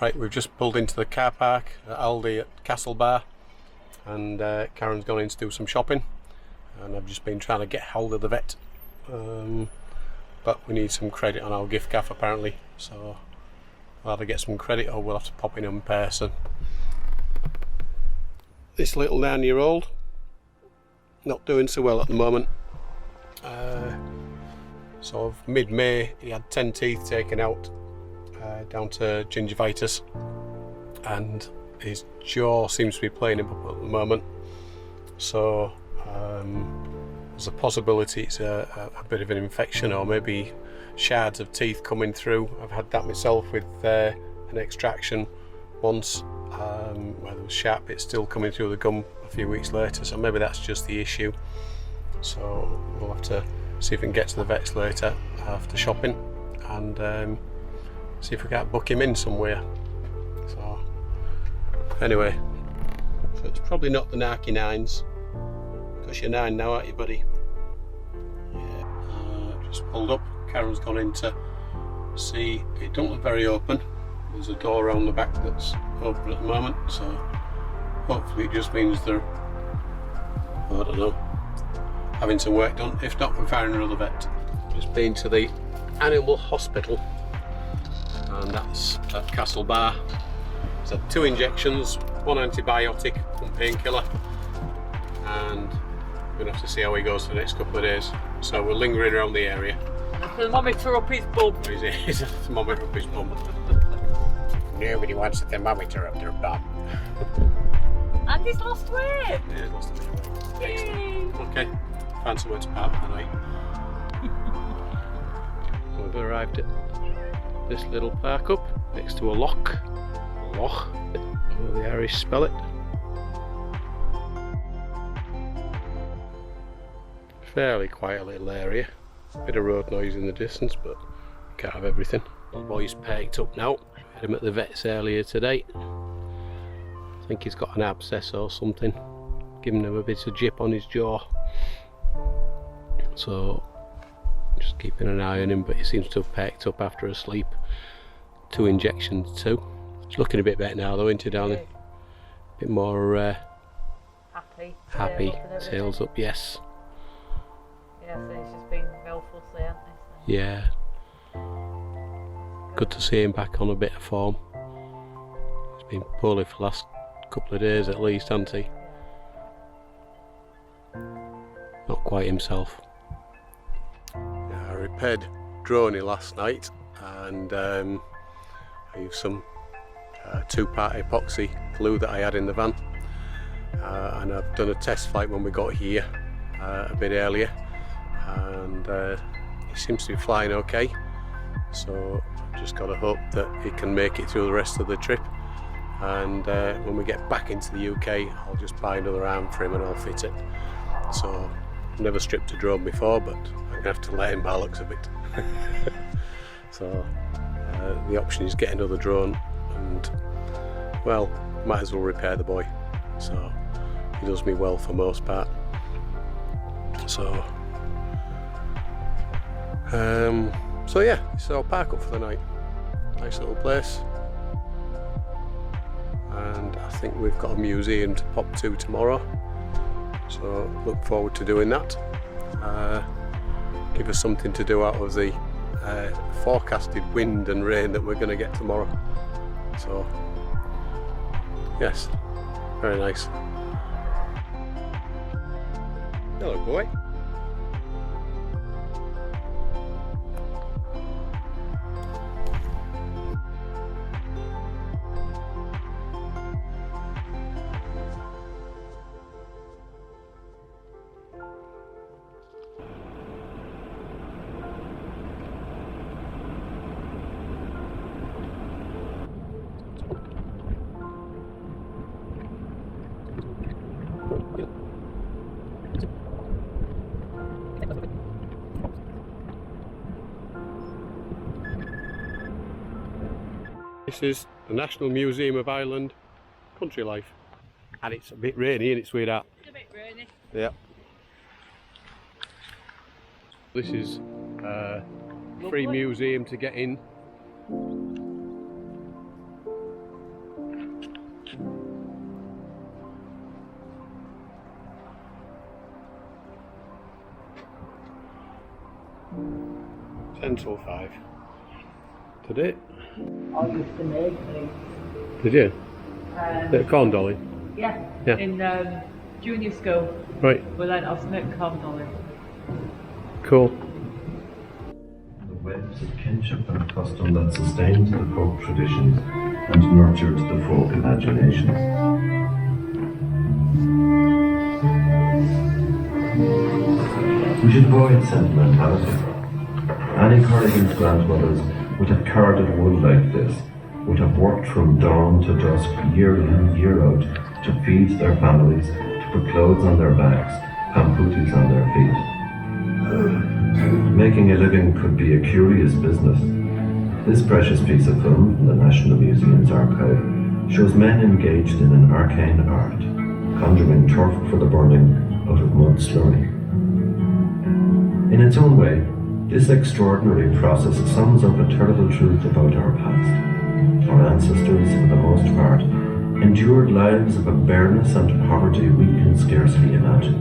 Right, we've just pulled into the car park at Aldi at Castle Bar, and Karen's gone in to do some shopping, and I've just been trying to get hold of the vet, but we need some credit on our gift gaff apparently, so we'll either get some credit or we'll have to pop in person. This little 9-year-old not doing so well at the moment. Sort of mid-May he had 10 teeth taken out, down to gingivitis, and his jaw seems to be playing him up at the moment, so there's a possibility it's a bit of an infection or maybe shards of teeth coming through. I've had that myself with an extraction once, where there was sharp bits still coming through the gum a few weeks later, so maybe that's just the issue. So we'll have to see if we can get to the vets later after shopping and see if we can't book him in somewhere. So anyway, so it's probably not the narky 9s, because you're 9 now, aren't you, buddy? Yeah. Just pulled up. Karen's gone in to see. It don't look very open. There's a door around the back that's open at the moment, so hopefully it just means they're, I don't know, having some work done. If not, we're finding another vet. Just been to the animal hospital, and that's at Castle Bar. It's had 2 injections, 1 antibiotic, 1 painkiller, and we're gonna have to see how he goes for the next couple of days. So we're lingering around the area. Thermometer up his bum. He's a thermometer up his bum. Nobody wants a thermometer up their bum. And he's lost weight. Yeah, he's lost a bit of weight. Excellent. Okay, find somewhere to park for the night. We've arrived at this little park up next to a loch, how the Irish spell it. Fairly quiet little area, bit of road noise in the distance, but can't have everything. The boy's perked up now. Had him at the vet's earlier today. I think he's got an abscess or something, giving him a bit of jip on his jaw, so just keeping an eye on him, but he seems to have perked up after a sleep. 2 injections too. It's looking a bit better now though, isn't it, darling? A bit more happy. Tails up, yes. Yeah, so it's just been well fussy, hasn't it? So. Yeah. Good to see him back on a bit of form. He's been poorly for the last couple of days at least, hasn't he? Not quite himself. I repaired Droney last night, and I used some 2-part epoxy glue that I had in the van, and I've done a test flight when we got here a bit earlier, and he seems to be flying okay, so I've just got to hope that he can make it through the rest of the trip, and when we get back into the UK I'll just buy another arm for him and I'll fit it. So I've never stripped a drone before, but I'm going to have to let him by the looks of it. So the option is get another drone, and well, might as well repair the boy, so he does me well for most part. So yeah, so I'll park up for the night. Nice little place, and I think we've got a museum to pop to tomorrow, so look forward to doing that. Give us something to do out of the forecasted wind and rain that we're going to get tomorrow. So yes, very nice. Hello, boy. This is the National Museum of Ireland Country Life, and it's a bit rainy, isn't it, sweetheart? It's a bit rainy. Yeah. This is a free museum to get in. till 5. Did it? I used to make these. Did you? The corn dolly? Yeah. Yeah. In junior school. Right. We learned how to make corn dolly. Cool. The webs of kinship and custom that sustained the folk traditions and nurtured the folk imaginations. We should avoid sentimentality. Annie Corrigan's grandmothers would have carded wool like this, would have worked from dawn to dusk, year in, year out, to feed their families, to put clothes on their backs, pampooties on their feet. Making a living could be a curious business. This precious piece of film from the National Museum's archive shows men engaged in an arcane art, conjuring turf for the burning out of mud slurry. In its own way, this extraordinary process sums up a terrible truth about our past. Our ancestors, for the most part, endured lives of a bareness and poverty we can scarcely imagine.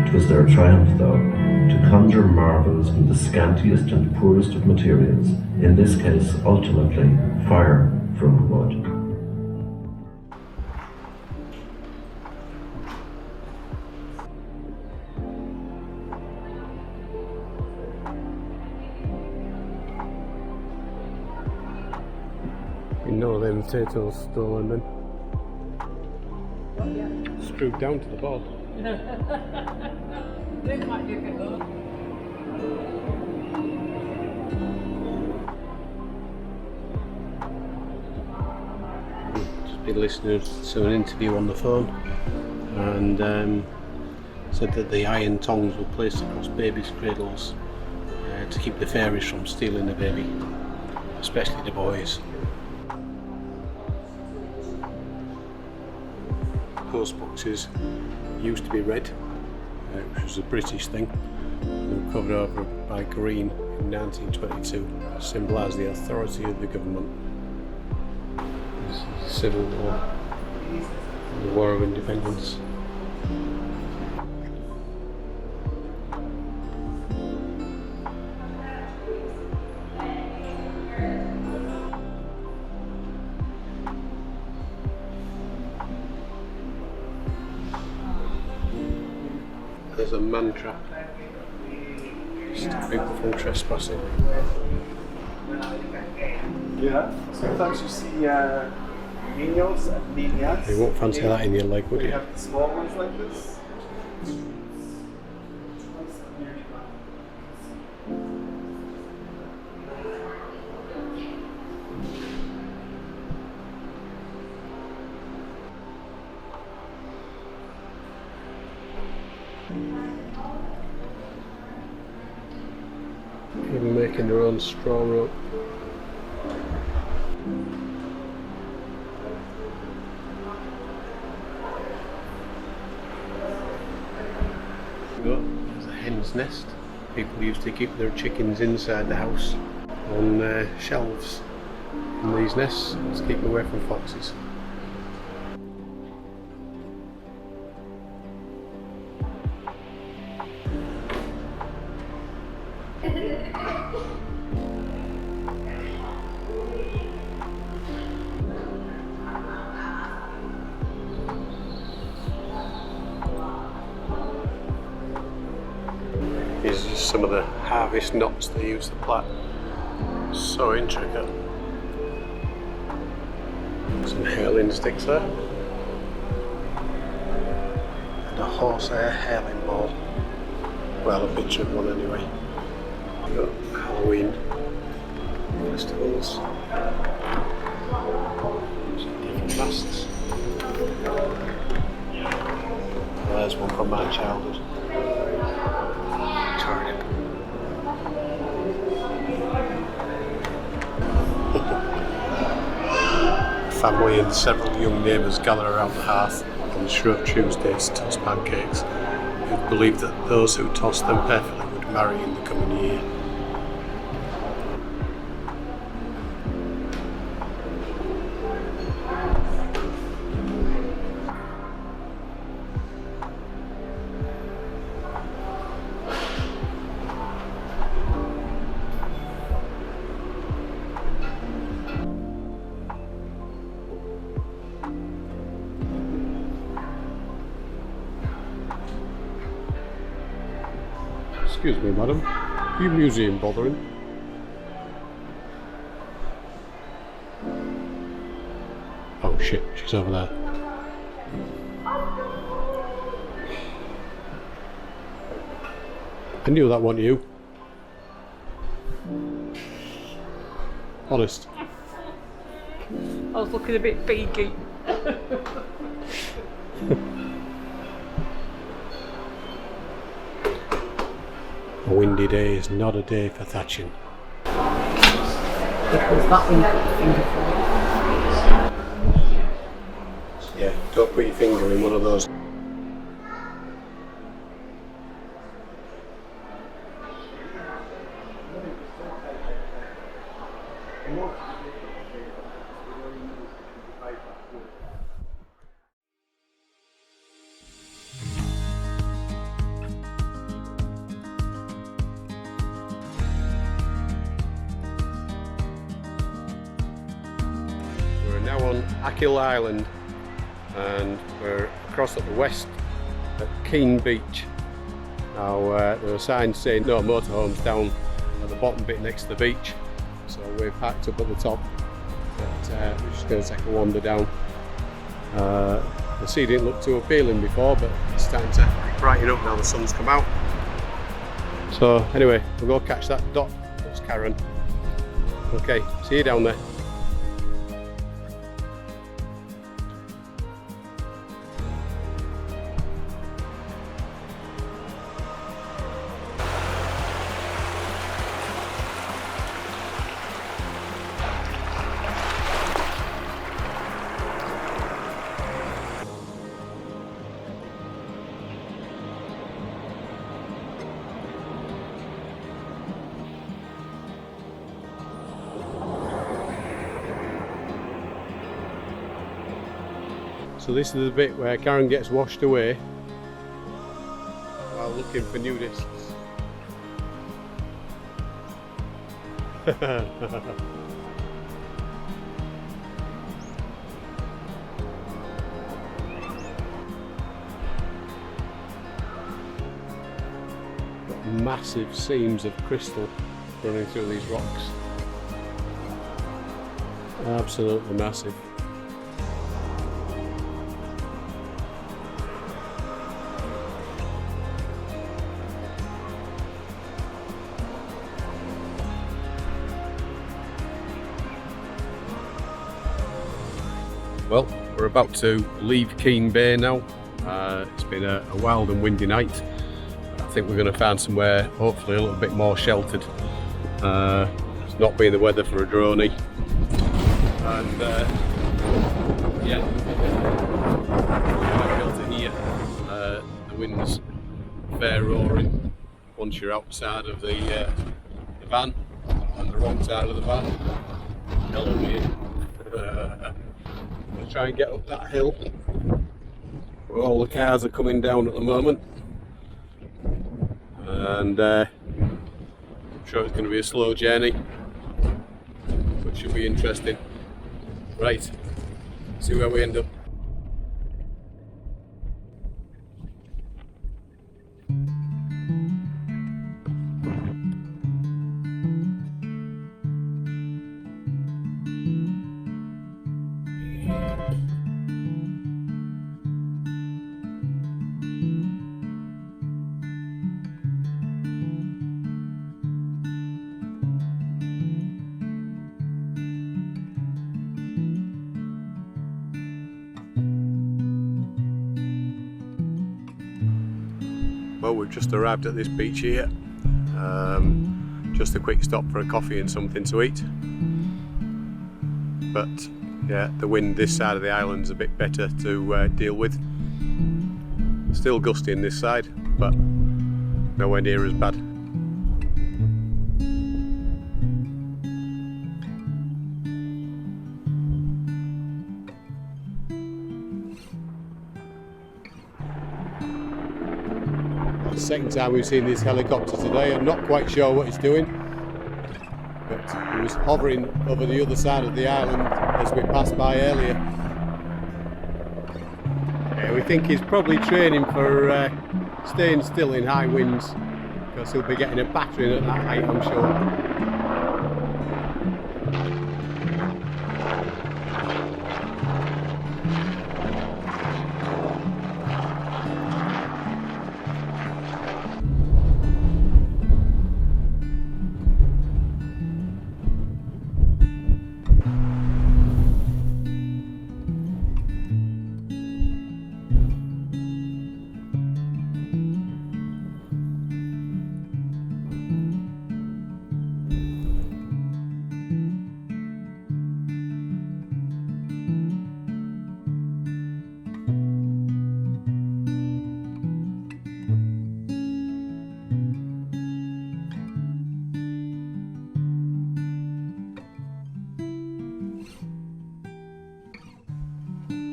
It was their triumph, though, to conjure marvels from the scantiest and poorest of materials, in this case, ultimately, fire from mud. You know them potatoes stolen then. Screwed down to the board. They might look at those. Just been listening to an interview on the phone, and said that the iron tongs were placed across babies' cradles to keep the fairies from stealing the baby, especially the boys. Post boxes used to be red, which was a British thing. They were covered over by green in 1922, symbolised the authority of the government. The Civil War, the War of Independence. There's a mantra. Stop people from trespassing. Yeah, sometimes you see minions and minions. You won't fancy that in your leg, would We you? have the small ones like this. People making their own straw rope. There's a hen's nest. People used to keep their chickens inside the house on shelves in these nests to keep them away from foxes. These are some of the harvest knots they use to plait. So intricate. Some hurling sticks there. And a horsehair hurling ball. Well, a picture of one anyway. Got Halloween festivals. Some different masks. There's one from my childhood. Turnip. A family and several young neighbours gather around the hearth on Shrove Tuesdays to toss pancakes, who believe that those who tossed them perfectly would marry in the coming year. Excuse me, madam. Are you museum bothering? Oh shit, she's over there. I knew that wasn't you. Honest. I was looking a bit beaky. A windy day is not a day for thatching. Because that one put the finger for. Yeah, don't put your finger in one of those. We're now on Achill Island and we're across at the west at Keene Beach. Now there are signs saying no motorhomes down at the bottom bit next to the beach, so we're packed up at the top, but we're just going to take a wander down. The sea didn't look too appealing before, but it's starting to brighten up now the sun's come out. So anyway, we'll go catch that dot. That's Karen. Okay, see you down there. So this is the bit where Karen gets washed away while looking for nudists. Got massive seams of crystal running through these rocks. Absolutely massive. Well, we're about to leave Keene Bay now. It's been a wild and windy night. I think we're going to find somewhere hopefully a little bit more sheltered. It's not been the weather for a droney. And yeah, shelter here. The wind's fair roaring once you're outside of the van, on the wrong side of the van. Hello, mate. We'll try and get up that hill where all the cars are coming down at the moment, and I'm sure it's going to be a slow journey, but should be interesting. Right, see where we end up. Well, we've just arrived at this beach here. Just a quick stop for a coffee and something to eat. But yeah, the wind this side of the island's a bit better to deal with. Still gusty in this side, but nowhere near as bad. Second time we've seen this helicopter today. I'm not quite sure what it's doing, but it was hovering over the other side of the island as we passed by earlier. Yeah, we think he's probably training for staying still in high winds because he'll be getting a battering at that height, I'm sure.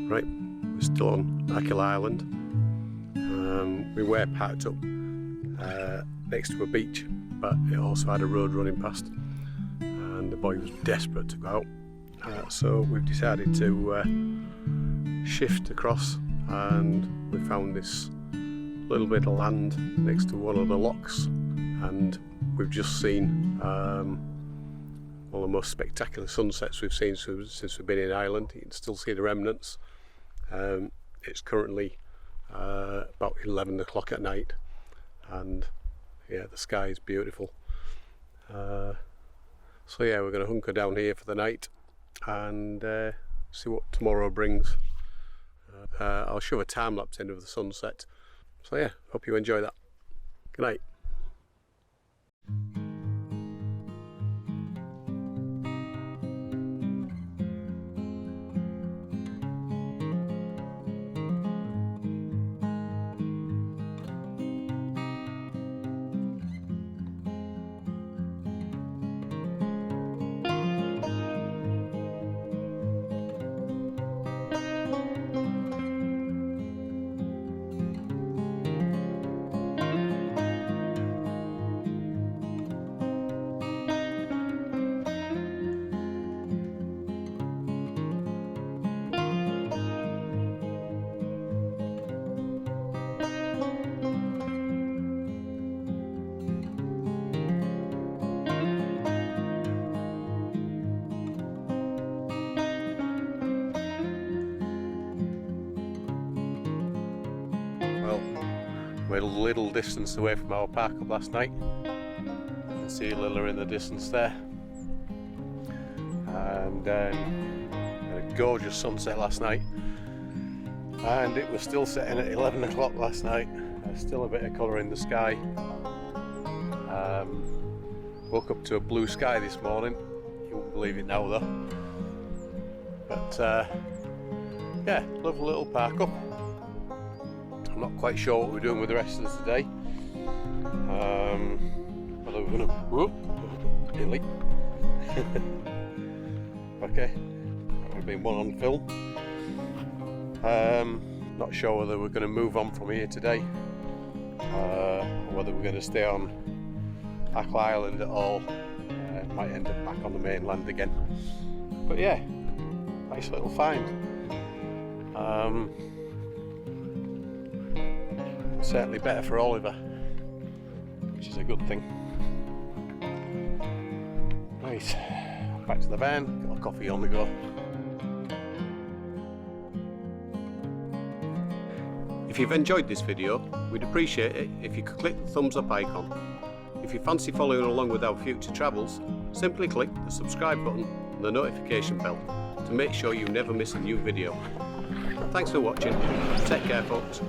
Right, we're still on Achill Island. We were parked up next to a beach, but it also had a road running past, and the boy was desperate to go out. So we've decided to shift across, and we found this little bit of land next to one of the locks, and we've just seen one of the most spectacular sunsets we've seen since we've been in Ireland. You can still see the remnants. It's currently about 11 o'clock at night, and yeah, the sky is beautiful. So yeah, we're going to hunker down here for the night and see what tomorrow brings. I'll show a time-lapse end of the sunset. So yeah, hope you enjoy that. Good night. We're a little distance away from our park up last night. You can see Lilla in the distance there. And had a gorgeous sunset last night. And it was still setting at 11 o'clock last night. There's still a bit of colour in the sky. Woke up to a blue sky this morning. You won't believe it now though. But yeah, lovely little park up. I'm not quite sure what we're doing with the rest of the day. Whether we're gonna delete. Okay, that would have been one on film. Not sure whether we're going to move on from here today, or whether we're going to stay on Achill Island at all. Might end up back on the mainland again. But yeah, nice little find. Certainly better for Oliver, which is a good thing. Right, back to the van, got a coffee on the go. If you've enjoyed this video, we'd appreciate it if you could click the thumbs up icon. If you fancy following along with our future travels, simply click the subscribe button and the notification bell to make sure you never miss a new video. Thanks for watching, take care folks.